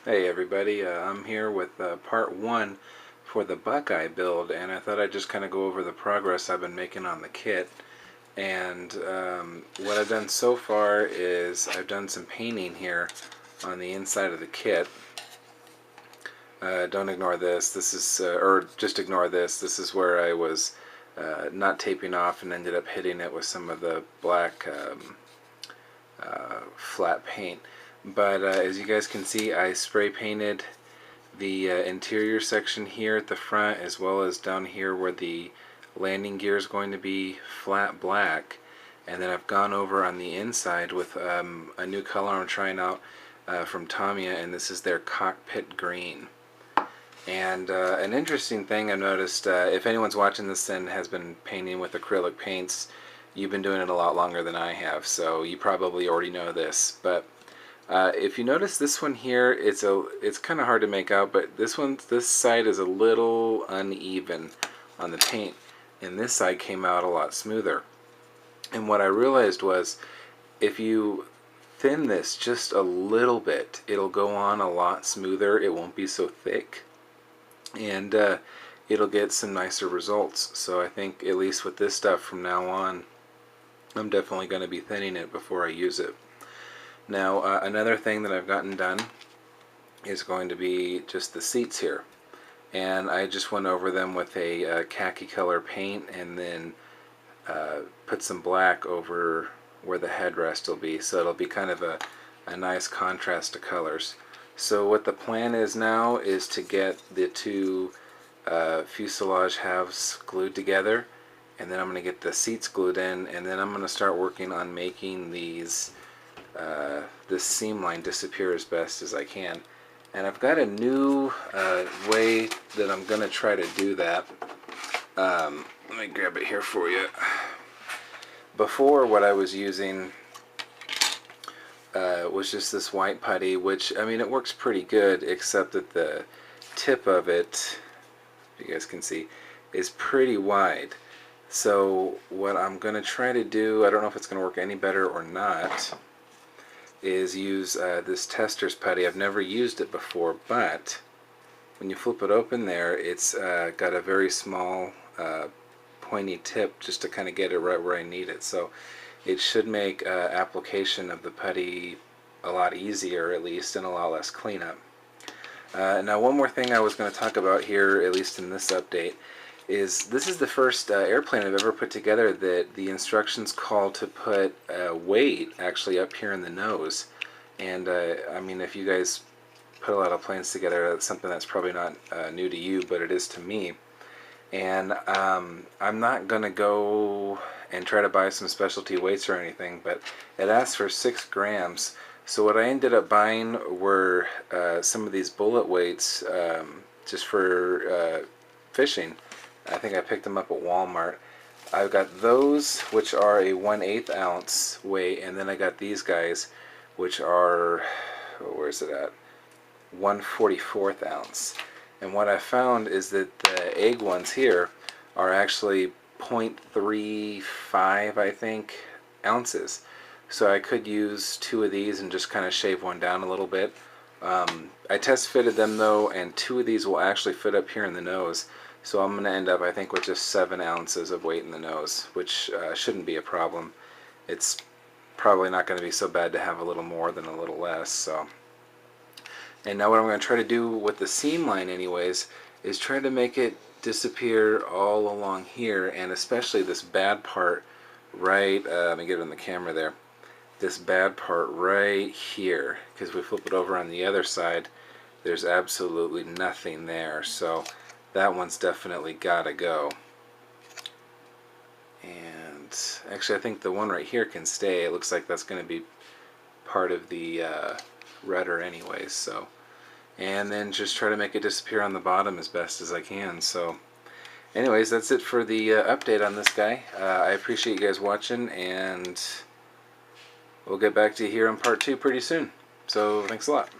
Hey everybody, I'm here with part one for the Buckeye build, and I thought I'd just kind of go over the progress I've been making on the kit. And what I've done so far is I've done some painting here on the inside of the kit. Don't ignore this. This is, or just ignore this. This is where I was not taping off and ended up hitting it with some of the black flat paint. But as you guys can see, I spray painted the interior section here at the front, as well as down here where the landing gear is going to be flat black. And then I've gone over on the inside with a new color I'm trying out from Tamiya, and this is their cockpit green. And an interesting thing I've noticed, if anyone's watching this and has been painting with acrylic paints, you've been doing it a lot longer than I have, so you probably already know this. But if you notice this one here, it's kind of hard to make out, but this side is a little uneven on the paint, and this side came out a lot smoother. And what I realized was, if you thin this just a little bit, it'll go on a lot smoother. It won't be so thick, and it'll get some nicer results. So I think, at least with this stuff from now on, I'm definitely going to be thinning it before I use it. Now, another thing that I've gotten done is going to be just the seats here. And I just went over them with a khaki color paint, and then put some black over where the headrest will be, so it'll be kind of a nice contrast to colors. So what the plan is now is to get the two fuselage halves glued together, and then I'm going to get the seats glued in, and then I'm going to start working on making these this seam line disappear as best as I can. And I've got a new way that I'm going to try to do that. Let me grab it here for you. Before, what I was using was just this white putty, which, I mean, it works pretty good, except that the tip of it, if you guys can see, is pretty wide. So what I'm going to try to do, I don't know if it's going to work any better or not, is use this tester's putty. I've never used it before, but when you flip it open there, it's got a very small pointy tip just to kind of get it right where I need it. So it should make application of the putty a lot easier, at least, and a lot less cleanup. Now, one more thing I was going to talk about here, at least in this update, is this is the first airplane I've ever put together that the instructions call to put weight actually up here in the nose. And I mean, if you guys put a lot of planes together, that's something that's probably not new to you, but it is to me. And I'm not going to go and try to buy some specialty weights or anything, but it asks for 6 grams. So what I ended up buying were some of these bullet weights just for fishing. I think I picked them up at Walmart. I've got those, which are a 1/8 ounce weight, and then I got these guys, which are, where's it at, 1/44 ounce. And what I found is that the egg ones here are actually 0.35, I think, ounces. So I could use 2 of these and just kind of shave one down a little bit. I test fitted them though, and 2 of these will actually fit up here in the nose. So I'm going to end up, I think, with just 7 ounces of weight in the nose, which shouldn't be a problem. It's probably not going to be so bad to have a little more than a little less. So, and now what I'm going to try to do with the seam line anyways is try to make it disappear all along here, and especially this bad part right, let me get it on the camera there, this bad part right here, because if we flip it over on the other side, there's absolutely nothing there. So that one's definitely gotta go. And actually, I think the one right here can stay. It looks like that's going to be part of the rudder anyways. So, and then just try to make it disappear on the bottom as best as I can. So anyways, that's it for the update on this guy. I appreciate you guys watching, and we'll get back to you here on part 2 pretty soon. So thanks a lot.